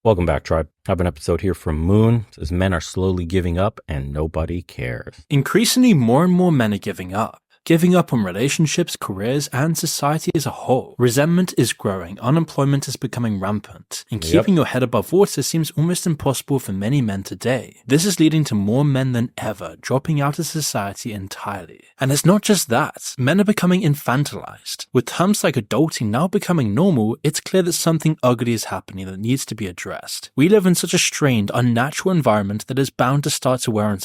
Welcome back, Tribe. I have an episode here from Moon. It says men are slowly giving up and nobody cares. Increasingly, more and more men are giving up. Giving up on relationships, careers, and society as a whole. Resentment is growing, unemployment is becoming rampant, and keeping your head above water seems almost impossible for many men today. This is leading to more men than ever dropping out of society entirely. And it's not just that, men are becoming infantilized. With terms like adulting now becoming normal, it's clear that something ugly is happening that needs to be addressed. We live in such a strained, unnatural environment that is bound to start to wear on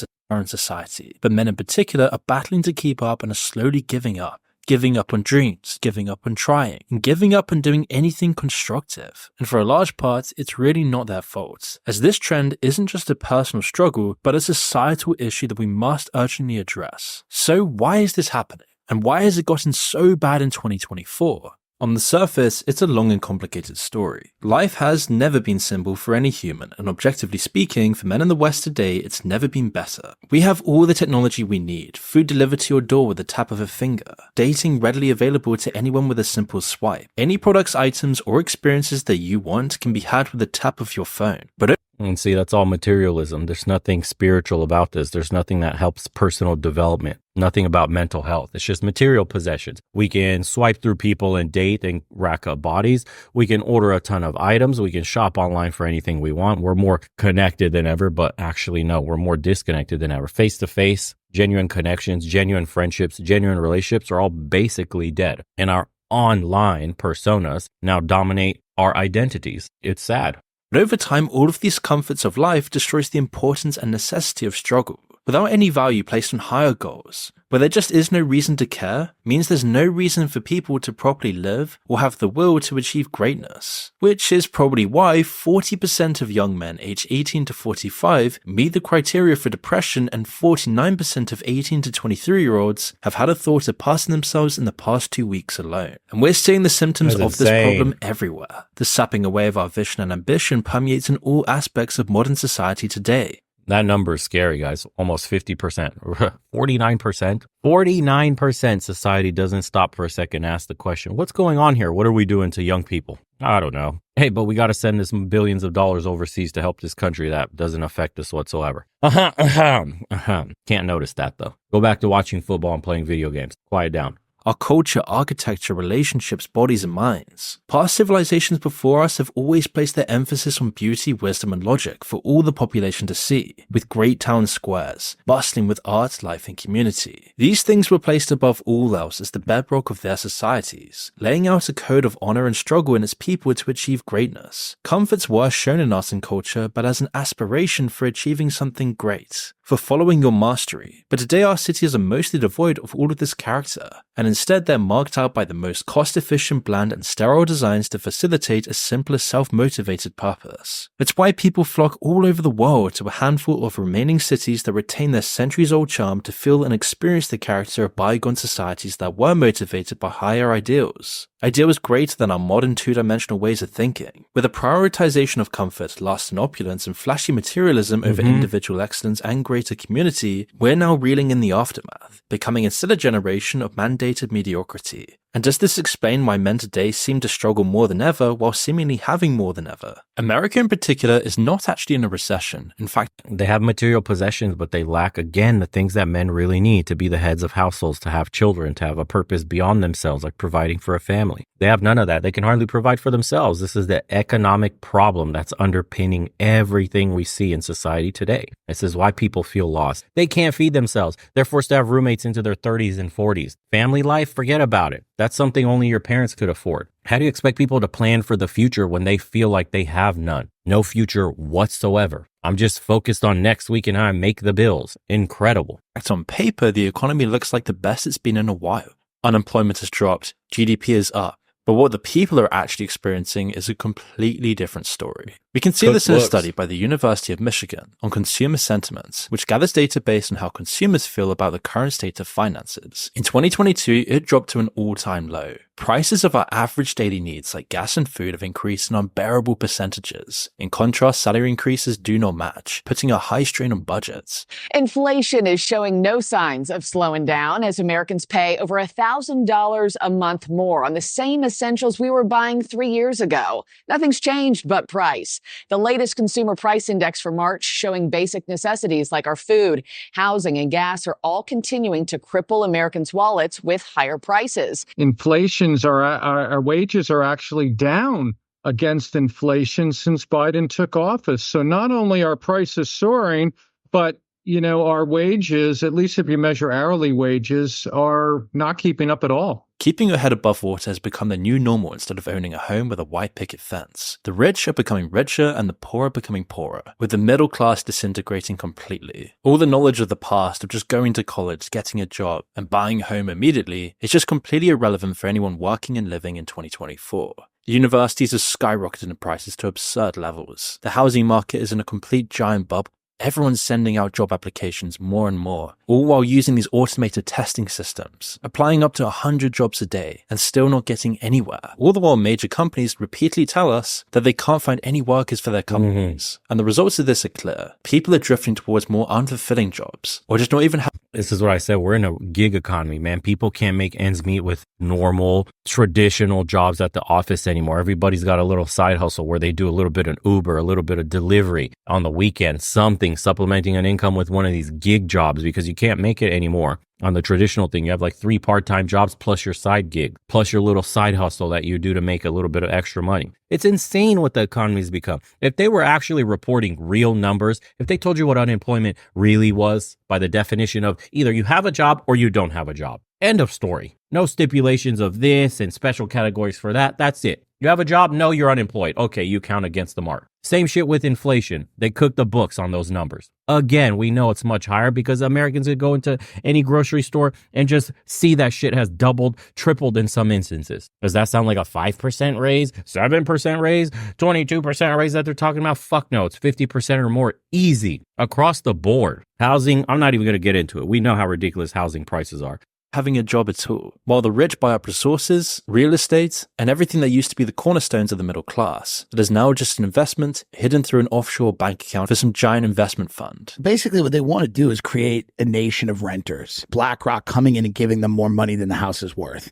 society, but men in particular are battling to keep up and are slowly giving up. Giving up on dreams, giving up on trying, and giving up on doing anything constructive. And for a large part, it's really not their fault, as this trend isn't just a personal struggle, but a societal issue that we must urgently address. So why is this happening? And why has it gotten so bad in 2024? On the surface, it's a long and complicated story. Life has never been simple for any human, and objectively speaking, for men in the West today, it's never been better. We have all the technology we need, food delivered to your door with the tap of a finger, dating readily available to anyone with a simple swipe. Any products, items, or experiences that you want can be had with the tap of your phone. And see, that's all materialism. There's nothing spiritual about this. There's nothing that helps personal development. Nothing about mental health. It's just material possessions. We can swipe through people and date and rack up bodies. We can order a ton of items. We can shop online for anything we want. We're more connected than ever, but actually, no, we're more disconnected than ever. Face to face, genuine connections, genuine friendships, genuine relationships are all basically dead. And our online personas now dominate our identities. It's sad. But over time, all of these comforts of life destroys the importance and necessity of struggle. Without any value placed on higher goals, where there just is no reason to care, means there's no reason for people to properly live or have the will to achieve greatness. Which is probably why 40% of young men aged 18 to 45 meet the criteria for depression, and 49% of 18 to 23-year-olds have had a thought of passing themselves in the past 2 weeks alone. And we're seeing the symptoms of this problem everywhere. The sapping away of our vision and ambition permeates in all aspects of modern society today. That number is scary, guys. Almost 50%, 49%. 49% society doesn't stop for a second and ask the question, what's going on here? What are we doing to young people? I don't know. Hey, but we got to send this billions of dollars overseas to help this country. That doesn't affect us whatsoever. Can't notice that, though. Go back to watching football and playing video games. Quiet down. Our culture, architecture, relationships, bodies, and minds. Past civilizations before us have always placed their emphasis on beauty, wisdom, and logic for all the population to see, with great town squares, bustling with art, life, and community. These things were placed above all else as the bedrock of their societies, laying out a code of honor and struggle in its people to achieve greatness. Comforts were shown in art and culture, but as an aspiration for achieving something great, for following your mastery. But today our cities are mostly devoid of all of this character, and instead they're marked out by the most cost-efficient, bland, and sterile designs to facilitate a simpler, self-motivated purpose. It's why people flock all over the world to a handful of remaining cities that retain their centuries-old charm to feel and experience the character of bygone societies that were motivated by higher ideals. Ideals greater than our modern two-dimensional ways of thinking, with a prioritization of comfort, lust and opulence, and flashy materialism over individual excellence and greater community. We're now reeling in the aftermath, becoming instead a generation of mandated mediocrity. And does this explain why men today seem to struggle more than ever while seemingly having more than ever? America in particular is not actually in a recession. In fact, they have material possessions, but they lack, again, the things that men really need to be the heads of households, to have children, to have a purpose beyond themselves, like providing for a family. They have none of that. They can hardly provide for themselves. This is the economic problem that's underpinning everything we see in society today. This is why people feel lost. They can't feed themselves. They're forced to have roommates into their 30s and 40s. Family life, forget about it. That's something only your parents could afford. How do you expect people to plan for the future when they feel like they have none? No future whatsoever. I'm just focused on next week and how I make the bills. Incredible. On paper, the economy looks like the best it's been in a while. Unemployment has dropped, GDP is up. But what the people are actually experiencing is a completely different story. We can see this in a study by the University of Michigan on consumer sentiments, which gathers data based on how consumers feel about the current state of finances. In 2022, it dropped to an all-time low. Prices of our average daily needs like gas and food have increased in unbearable percentages. In contrast, salary increases do not match, putting a high strain on budgets. Inflation is showing no signs of slowing down as Americans pay over $1,000 a month more on the same essentials essentials we were buying 3 years ago. Nothing's changed but price. The latest consumer price index for March showing basic necessities like our food, housing, and gas are all continuing to cripple Americans' wallets with higher prices. Our wages are actually down against inflation since Biden took office. So not only are prices soaring, but our wages, at least if you measure hourly wages, are not keeping up at all. Keeping your head above water has become the new normal instead of owning a home with a white picket fence. The rich are becoming richer and the poor are becoming poorer, with the middle class disintegrating completely. All the knowledge of the past of just going to college, getting a job, and buying a home immediately is just completely irrelevant for anyone working and living in 2024. Universities have skyrocketed in prices to absurd levels. The housing market is in a complete giant bubble. Everyone's sending out job applications more and more, all while using these automated testing systems, applying up to 100 jobs a day and still not getting anywhere. All the while major companies repeatedly tell us that they can't find any workers for their companies. And the results of this are clear. People are drifting towards more unfulfilling jobs, or just not even This is what I said. We're in a gig economy, man. People can't make ends meet with normal, traditional jobs at the office anymore. Everybody's got a little side hustle where they do a little bit of Uber, a little bit of delivery on the weekend, something supplementing an income with one of these gig jobs because you can't make it anymore. On the traditional thing, you have like 3 part-time jobs plus your side gig, plus your little side hustle that you do to make a little bit of extra money. It's insane what the economy's become. If they were actually reporting real numbers, if they told you what unemployment really was by the definition of either you have a job or you don't have a job. End of story. No stipulations of this and special categories for that. That's it. You have a job? No, you're unemployed. Okay, you count against the mark. Same shit with inflation. They cook the books on those numbers. Again, we know it's much higher because Americans could go into any grocery store and just see that shit has doubled, tripled in some instances. Does that sound like a 5% raise, 7% raise, 22% raise that they're talking about? Fuck no, it's 50% or more easy across the board. Housing, I'm not even going to get into it. We know how ridiculous housing prices are. Having a job at all, while the rich buy up resources, real estate, and everything that used to be the cornerstones of the middle class, that is now just an investment hidden through an offshore bank account for some giant investment fund. Basically, what they want to do is create a nation of renters. BlackRock coming in and giving them more money than the house is worth.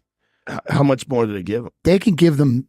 How much more do they give them? They can give them,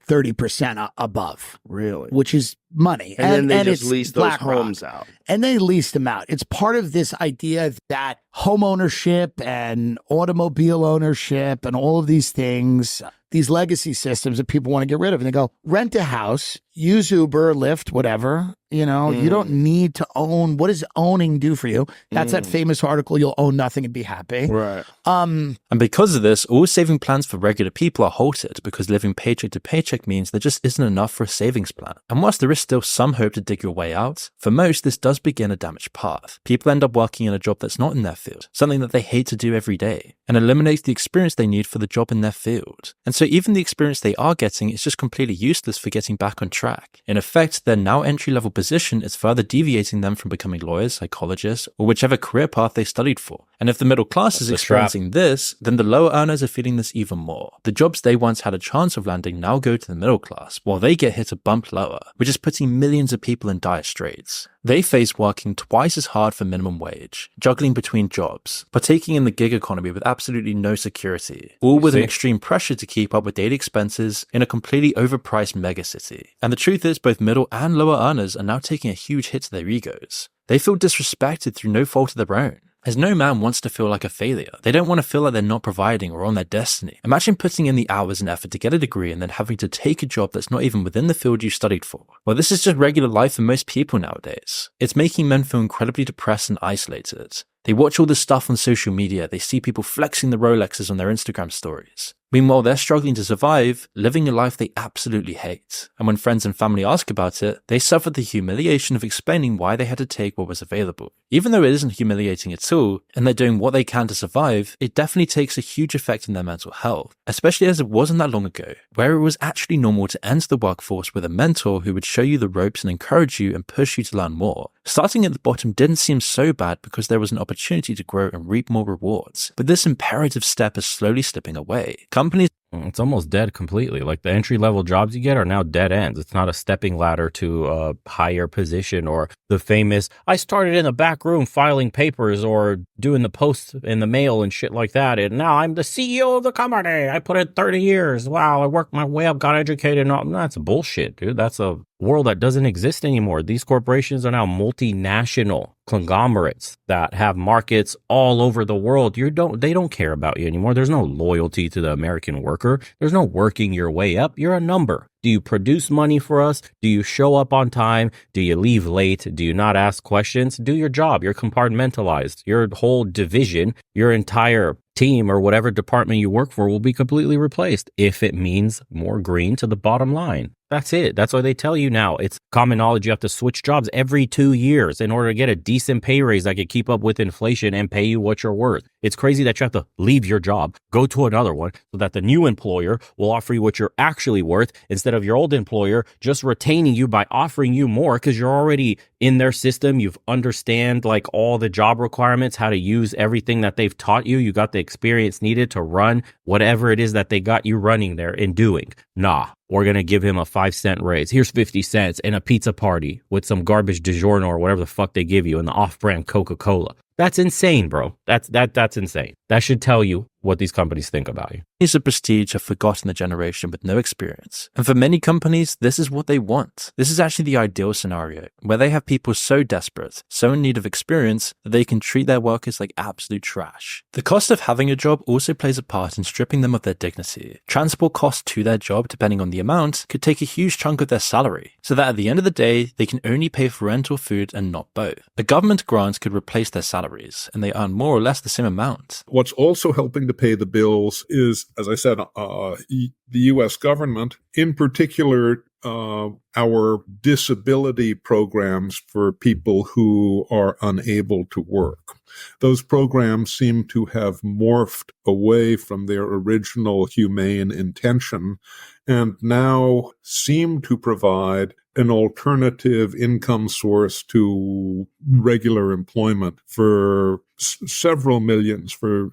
30% above. Really? Which is money. And then they just lease those homes out. And they lease them out. It's part of this idea that home ownership and automobile ownership and all of these things, these legacy systems that people want to get rid of. And they go, rent a house, use Uber, Lyft, whatever. You don't need to own. What does owning do for you? That's that famous article, you'll own nothing and be happy. Right. And because of this, all saving plans for regular people are halted because living paycheck to paycheck means there just isn't enough for a savings plan. And whilst there is still some hope to dig your way out, for most, this does begin a damaged path. People end up working in a job that's not in their field, something that they hate to do every day, and eliminates the experience they need for the job in their field. And so even the experience they are getting is just completely useless for getting back on track. In effect, their now entry-level position is further deviating them from becoming lawyers, psychologists, or whichever career path they studied for. And if the middle class is experiencing this, then the lower earners are feeling this even more. The jobs they once had a chance of landing now go to the middle class, while they get hit a bump lower, which is putting millions of people in dire straits. They face working twice as hard for minimum wage, juggling between jobs, partaking in the gig economy with absolutely no security, all with an extreme pressure to keep up with daily expenses in a completely overpriced megacity. And the truth is, both middle and lower earners are now taking a huge hit to their egos. They feel disrespected through no fault of their own. As no man wants to feel like a failure. They don't want to feel like they're not providing or on their destiny. Imagine putting in the hours and effort to get a degree and then having to take a job that's not even within the field you studied for. Well, this is just regular life for most people nowadays. It's making men feel incredibly depressed and isolated. They watch all this stuff on social media. They see people flexing the Rolexes on their Instagram stories. Meanwhile, they're struggling to survive, living a life they absolutely hate. And when friends and family ask about it, they suffer the humiliation of explaining why they had to take what was available. Even though it isn't humiliating at all, and they're doing what they can to survive, it definitely takes a huge effect on their mental health, especially as it wasn't that long ago, where it was actually normal to enter the workforce with a mentor who would show you the ropes and encourage you and push you to learn more. Starting at the bottom didn't seem so bad because there was an opportunity to grow and reap more rewards, but this imperative step is slowly slipping away. Companies It's almost dead completely. Like the entry level jobs you get are now dead ends. It's not a stepping ladder to a higher position or the famous, I started in the back room filing papers or doing the post in the mail and shit like that. And now I'm the CEO of the company. I put in 30 years. Wow. I worked my way up, got educated. And all. That's bullshit, dude. That's a world that doesn't exist anymore. These corporations are now multinational conglomerates that have markets all over the world. They don't care about you anymore. There's no loyalty to the American worker. There's no working your way up. You're a number. Do you produce money for us? Do you show up on time? Do you leave late? Do you not ask questions? Do your job. You're compartmentalized. Your whole division, your entire team or whatever department you work for will be completely replaced if it means more green to the bottom line. That's it. That's why they tell you now. It's common knowledge. You have to switch jobs every 2 years in order to get a decent pay raise that can keep up with inflation and pay you what you're worth. It's crazy that you have to leave your job, go to another one so that the new employer will offer you what you're actually worth instead of your old employer just retaining you by offering you more because you're already in their system. You've understand like all the job requirements, how to use everything that they've taught you. You got the experience needed to run whatever it is that they got you running there and doing. Nah. We're going to give him a 5-cent raise. Here's 50 cents and a pizza party with some garbage DiGiorno or whatever the fuck they give you and the off-brand Coca-Cola. That's insane, bro. That's insane. That should tell you what these companies think about you. Years of prestige have forgotten the generation with no experience. And for many companies, this is what they want. This is actually the ideal scenario, where they have people so desperate, so in need of experience, that they can treat their workers like absolute trash. The cost of having a job also plays a part in stripping them of their dignity. Transport costs to their job, depending on the amount, could take a huge chunk of their salary, so that at the end of the day, they can only pay for rent or food and not both. A government grant could replace their salaries, and they earn more or less the same amount. What's also helping to pay the bills is, as I said, the U.S. government, in particular, our disability programs for people who are unable to work. Those programs seem to have morphed away from their original humane intention and now seem to provide an alternative income source to regular employment for several millions, for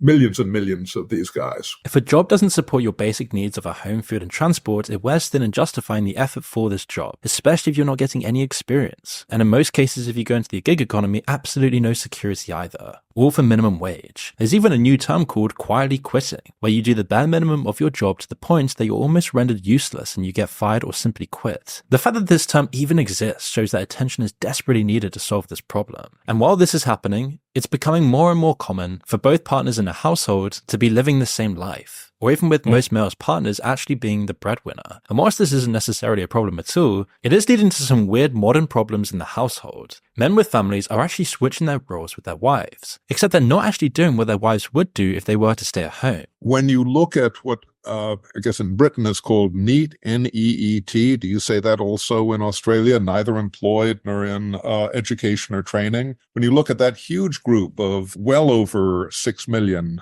millions and millions of these guys. If a job doesn't support your basic needs of a home, food, and transport, it wears thin in justifying the effort for this job, especially if you're not getting any experience. And in most cases, if you go into the gig economy, absolutely no security either. All for minimum wage. There's even a new term called quietly quitting, where you do the bare minimum of your job to the point that you're almost rendered useless and you get fired or simply quit. The fact that this term even exists shows that attention is desperately needed to solve this problem. And while this is happening, it's becoming more and more common for both partners in a household to be living the same life, or even with most males' partners actually being the breadwinner. And whilst this isn't necessarily a problem at all, it is leading to some weird modern problems in the household. Men with families are actually switching their roles with their wives, except they're not actually doing what their wives would do if they were to stay at home. When you look at what I guess in Britain is called NEET, N-E-E-T. Do you say that also in Australia? Neither employed nor in education or training. When you look at that huge group of well over 6 million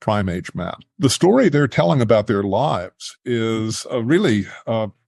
prime age men, the story they're telling about their lives is really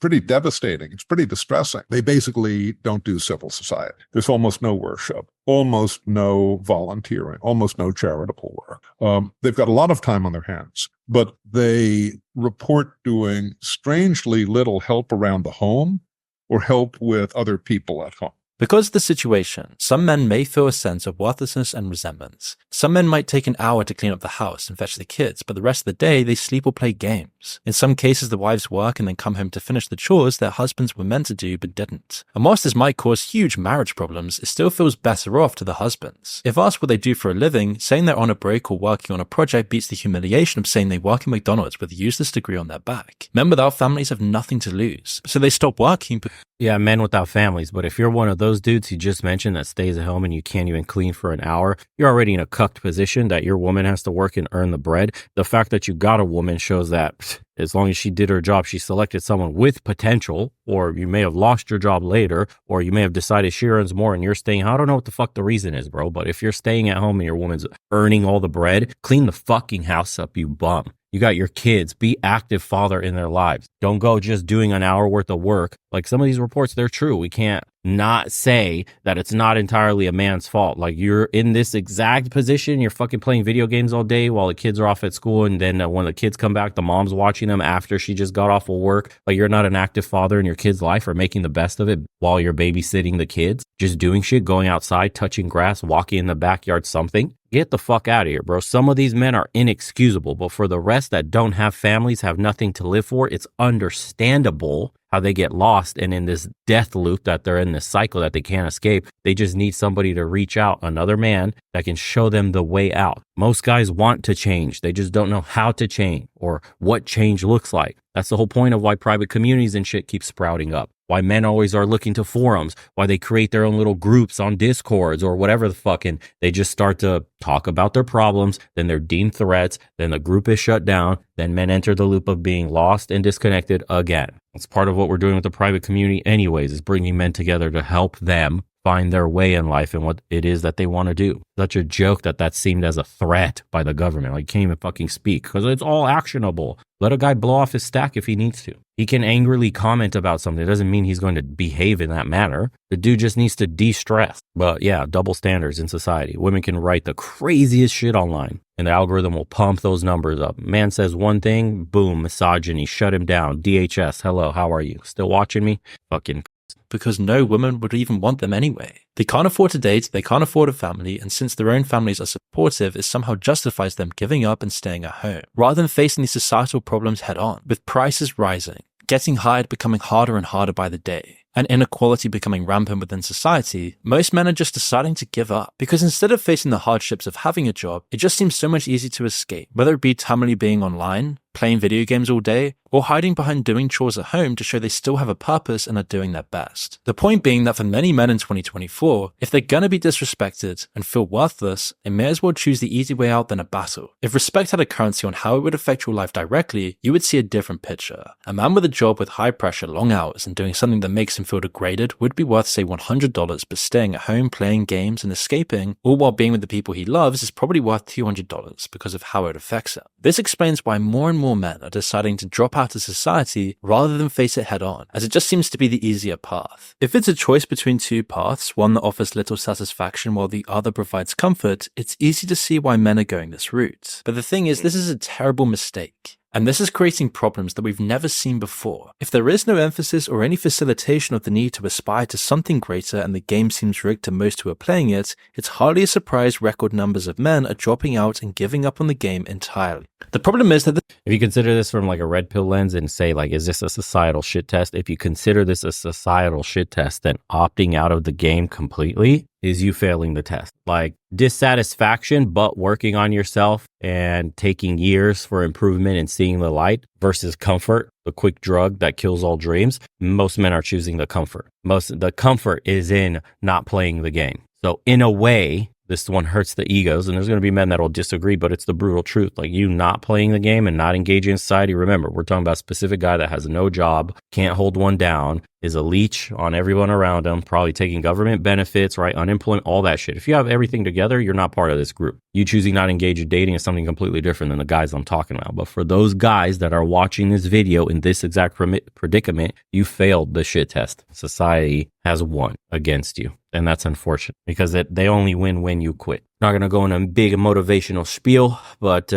pretty devastating. It's pretty distressing. They basically don't do civil society. There's almost no worship, almost no volunteering, almost no charitable work. They've got a lot of time on their hands, but they report doing strangely little help around the home or help with other people at home. Because of the situation, some men may feel a sense of worthlessness and resentment. Some men might take an hour to clean up the house and fetch the kids, but the rest of the day they sleep or play games. In some cases, the wives work and then come home to finish the chores their husbands were meant to do but didn't. And whilst this might cause huge marriage problems, it still feels better off to the husbands. If asked what they do for a living, saying they're on a break or working on a project beats the humiliation of saying they work in McDonald's with a useless degree on their back. Men without families have nothing to lose, so they stop working. Yeah, men without families. But if you're one of those dudes he just mentioned that stays at home and you can't even clean for an hour, you're already in a cucked position that your woman has to work and earn the bread. The fact that you got a woman shows that as long as she did her job, she selected someone with potential, or you may have lost your job later, or you may have decided she earns more and you're staying. I don't know what the fuck the reason is, bro. But if you're staying at home and your woman's earning all the bread, clean the fucking house up, you bum. You got your kids. Be active father in their lives. Don't go just doing an hour worth of work. Like some of these reports, they're true. We can't not say that it's not entirely a man's fault. Like you're in this exact position. You're fucking playing video games all day while the kids are off at school. And then when the kids come back, the mom's watching them after she just got off of work. Like you're not an active father in your kid's life or making the best of it while you're babysitting the kids. Just doing shit, going outside, touching grass, walking in the backyard, something. Get the fuck out of here, bro. Some of these men are inexcusable, but for the rest that don't have families, have nothing to live for, it's understandable how they get lost and in this death loop that they're in, this cycle that they can't escape. They just need somebody to reach out, another man that can show them the way out. Most guys want to change. They just don't know how to change or what change looks like. That's the whole point of why private communities and shit keep sprouting up. Why men always are looking to forums, why they create their own little groups on Discords or whatever the fucking, they just start to talk about their problems, then they're deemed threats, then the group is shut down, then men enter the loop of being lost and disconnected again. It's part of what we're doing with the private community anyways, is bringing men together to help them find their way in life and what it is that they want to do. Such a joke that seemed as a threat by the government. Like, you can't even fucking speak because it's all actionable. Let a guy blow off his stack if he needs to. He can angrily comment about something. It doesn't mean he's going to behave in that manner. The dude just needs to de-stress. But yeah, double standards in society. Women can write the craziest shit online and the algorithm will pump those numbers up. Man says one thing, boom, misogyny, shut him down. DHS, hello, how are you? Still watching me? Fucking because no woman would even want them anyway. They can't afford to date, they can't afford a family, and since their own families are supportive, it somehow justifies them giving up and staying at home, rather than facing these societal problems head on, with prices rising, getting hired becoming harder and harder by the day, and inequality becoming rampant within society. Most men are just deciding to give up, because instead of facing the hardships of having a job, it just seems so much easier to escape, whether it be tamely being online, playing video games all day, or hiding behind doing chores at home to show they still have a purpose and are doing their best. The point being that for many men in 2024, if they're gonna be disrespected and feel worthless, they may as well choose the easy way out than a battle. If respect had a currency on how it would affect your life directly, you would see a different picture. A man with a job with high pressure, long hours, and doing something that makes him feel degraded would be worth, say, $100, but staying at home playing games and escaping, all while being with the people he loves, is probably worth $200 because of how it affects him. This explains why more and more men are deciding to drop out of society rather than face it head on, as it just seems to be the easier path. If it's a choice between two paths, one that offers little satisfaction while the other provides comfort, it's easy to see why men are going this route. But the thing is, this is a terrible mistake. And this is creating problems that we've never seen before. If there is no emphasis or any facilitation of the need to aspire to something greater and the game seems rigged to most who are playing it, it's hardly a surprise record numbers of men are dropping out and giving up on the game entirely. The problem is that if you consider this from like a red pill lens and say like, is this a societal shit test? If you consider this a societal shit test, then opting out of the game completely is you failing the test. Like dissatisfaction, but working on yourself and taking years for improvement and seeing the light versus comfort, the quick drug that kills all dreams. Most men are choosing the comfort. The comfort is in not playing the game. So in a way, this one hurts the egos, and there's going to be men that will disagree, but it's the brutal truth. Like you not playing the game and not engaging in society. Remember, we're talking about a specific guy that has no job, can't hold one down, is a leech on everyone around him, probably taking government benefits, right? Unemployment, all that shit. If you have everything together, you're not part of this group. You choosing not engage in dating is something completely different than the guys I'm talking about. But for those guys that are watching this video in this exact predicament, you failed the shit test. Society has won against you. And that's unfortunate because they only win when you quit. Not going to go in a big motivational spiel, but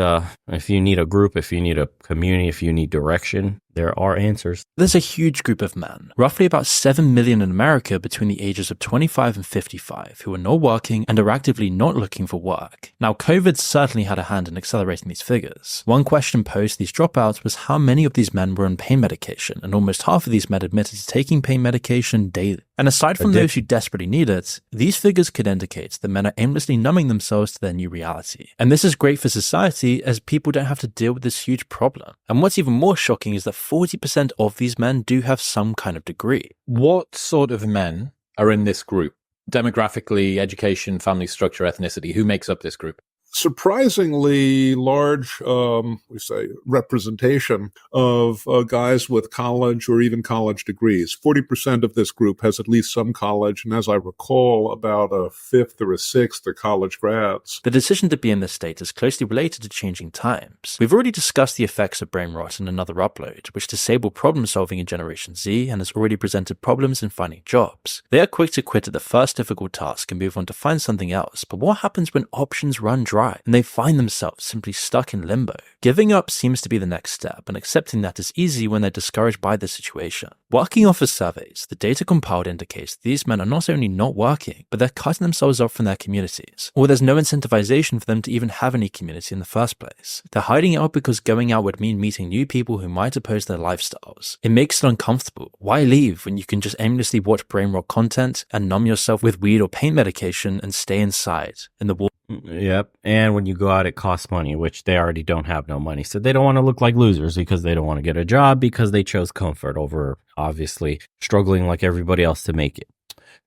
if you need a group, if you need a community, if you need direction, there are answers. There's a huge group of men, roughly about 7 million in America between the ages of 25 and 55, who are not working and are actively not looking for work. Now, COVID certainly had a hand in accelerating these figures. One question posed to these dropouts was how many of these men were on pain medication, and almost half of these men admitted to taking pain medication daily. And aside from those who desperately need it, these figures could indicate that men are aimlessly numbing themselves to their new reality. And this is great for society as people don't have to deal with this huge problem. And what's even more shocking is that 40% of these men do have some kind of degree. What sort of men are in this group? Demographically, education, family structure, ethnicity, who makes up this group? surprisingly large, we say, representation of guys with college or even college degrees. 40% of this group has at least some college, and as I recall, about a fifth or a sixth are college grads. The decision to be in this state is closely related to changing times. We've already discussed the effects of brain rot in another upload, which disabled problem-solving in Generation Z and has already presented problems in finding jobs. They are quick to quit at the first difficult task and move on to find something else, but what happens when options run dry and they find themselves simply stuck in limbo? Giving up seems to be the next step, and accepting that is easy when they're discouraged by the situation. Working off of surveys, the data compiled indicates these men are not only not working, but they're cutting themselves off from their communities, or there's no incentivization for them to even have any community in the first place. They're hiding out because going out would mean meeting new people who might oppose their lifestyles. It makes it uncomfortable. Why leave when you can just aimlessly watch brain rot content and numb yourself with weed or pain medication and stay inside in the wall? Yep. And when you go out, it costs money, which they already don't have no money. So they don't want to look like losers because they don't want to get a job because they chose comfort over obviously struggling like everybody else to make it.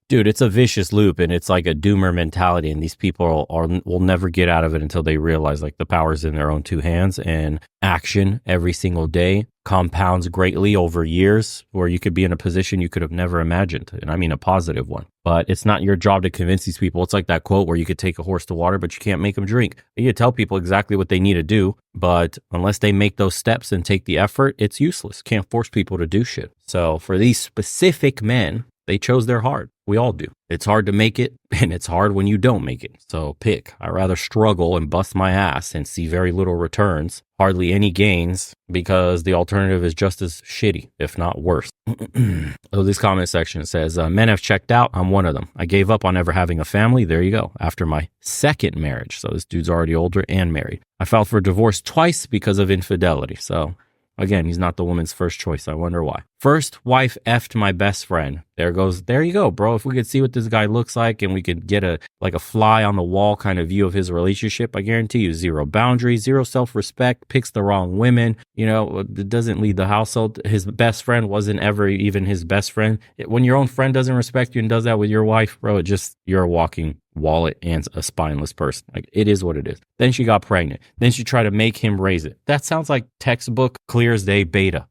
Dude, it's a vicious loop, and it's like a doomer mentality, and these people will never get out of it until they realize like the power's in their own two hands, and action every single day compounds greatly over years where you could be in a position you could have never imagined. And I mean a positive one. But it's not your job to convince these people. It's like that quote where you could take a horse to water, but you can't make them drink. You could tell people exactly what they need to do, but unless they make those steps and take the effort, it's useless. Can't force people to do shit. So for these specific men, they chose their hard. We all do. It's hard to make it, and it's hard when you don't make it. So pick. I'd rather struggle and bust my ass and see very little returns, hardly any gains, because the alternative is just as shitty, if not worse. So this comment section says, men have checked out. I'm one of them. I gave up on ever having a family. There you go. After my second marriage. So this dude's already older and married. I filed for divorce twice because of infidelity. So again, he's not the woman's first choice. I wonder why. First wife effed my best friend. There you go, bro. If we could see what this guy looks like and we could get a fly on the wall kind of view of his relationship, I guarantee you zero boundaries, zero self-respect, picks the wrong women, doesn't lead the household. His best friend wasn't ever even his best friend. When your own friend doesn't respect you and does that with your wife, bro, you're a walking wallet and a spineless person. Like, it is what it is. Then she got pregnant. Then she tried to make him raise it. That sounds like textbook clear as day beta.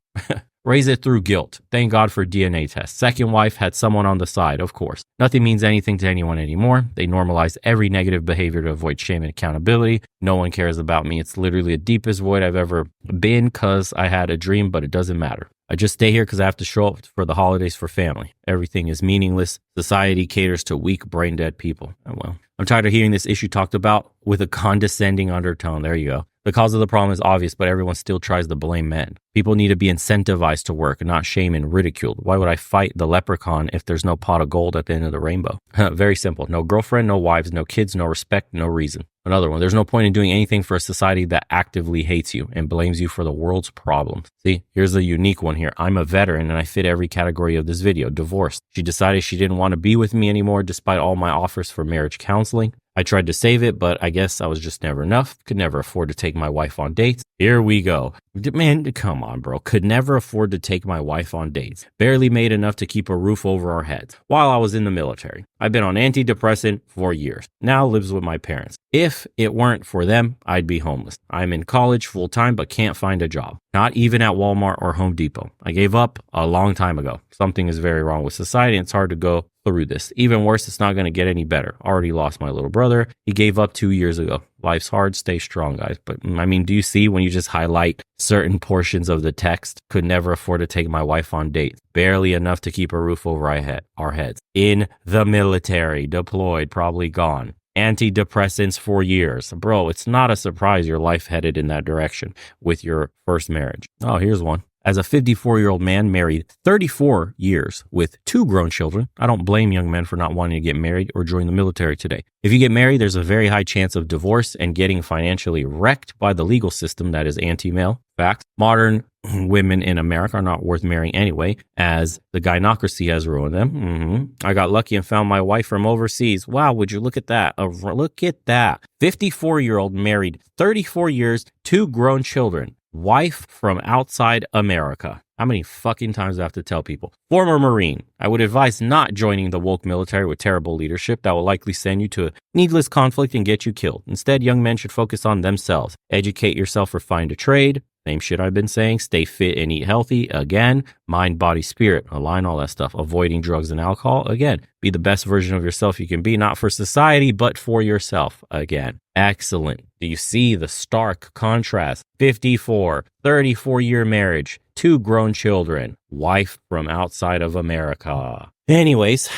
Raise it through guilt. Thank God for DNA tests. Second wife had someone on the side, of course. Nothing means anything to anyone anymore. They normalize every negative behavior to avoid shame and accountability. No one cares about me. It's literally the deepest void I've ever been because I had a dream, but it doesn't matter. I just stay here because I have to show up for the holidays for family. Everything is meaningless. Society caters to weak, brain-dead people. Oh, well. I'm tired of hearing this issue talked about with a condescending undertone. There you go. The cause of the problem is obvious, but everyone still tries to blame men. People need to be incentivized to work and not shamed and ridiculed. Why would I fight the leprechaun if there's no pot of gold at the end of the rainbow? Very simple. No girlfriend, no wives, no kids, no respect, no reason. Another one. There's no point in doing anything for a society that actively hates you and blames you for the world's problems. See, here's a unique one here. I'm a veteran and I fit every category of this video. Divorced. She decided she didn't want to be with me anymore despite all my offers for marriage counseling. I tried to save it, but I guess I was just never enough. Could never afford to take my wife on dates. Here we go. Man, come on, bro. Could never afford to take my wife on dates. Barely made enough to keep a roof over our heads while I was in the military. I've been on antidepressant for years. Now lives with my parents. If it weren't for them, I'd be homeless. I'm in college full time, but can't find a job. Not even at Walmart or Home Depot. I gave up a long time ago. Something is very wrong with society, and it's hard to go through this. Even worse, it's not going to get any better. Already lost my little brother. He gave up 2 years ago. Life's hard. Stay strong, guys. But I mean, do you see when you just highlight certain portions of the text? Could never afford to take my wife on dates. Barely enough to keep a roof over our heads. In the military. Deployed. Probably gone. Antidepressants for years. Bro, it's not a surprise your life headed in that direction with your first marriage. Oh, here's one. As a 54-year-old man married 34 years with 2 grown children, I don't blame young men for not wanting to get married or join the military today. If you get married, there's a very high chance of divorce and getting financially wrecked by the legal system that is anti-male. Fact. Modern women in America are not worth marrying anyway, as the gynocracy has ruined them. I got lucky and found my wife from overseas. Wow, would you look at that? Look at that. 54-year-old married 34 years, 2 grown children. Wife from outside America. How many fucking times do I have to tell people? Former Marine. I would advise not joining the woke military with terrible leadership that will likely send you to a needless conflict and get you killed. Instead, young men should focus on themselves. Educate yourself or find a trade. Same shit I've been saying. Stay fit and eat healthy. Again, mind, body, spirit. Align all that stuff. Avoiding drugs and alcohol. Again, be the best version of yourself you can be. Not for society, but for yourself. Again, excellent. Do you see the stark contrast? 54, 34-year marriage, 2 grown children, wife from outside of America. Anyways,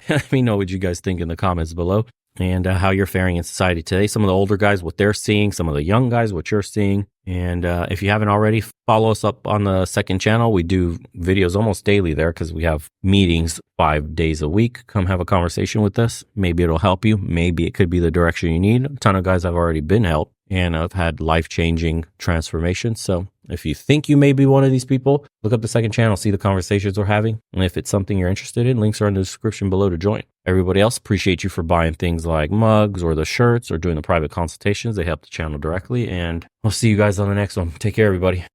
let me know what you guys think in the comments below. And how you're faring in society today. Some of the older guys, what they're seeing. Some of the young guys, what you're seeing. And if you haven't already, follow us up on the second channel. We do videos almost daily there because we have meetings 5 days a week. Come have a conversation with us. Maybe it'll help you. Maybe it could be the direction you need. A ton of guys have already been helped and have had life-changing transformations. So if you think you may be one of these people, look up the second channel, see the conversations we're having. And if it's something you're interested in, links are in the description below to join. Everybody else, appreciate you for buying things like mugs or the shirts or doing the private consultations. They help the channel directly. And I'll see you guys on the next one. Take care, everybody.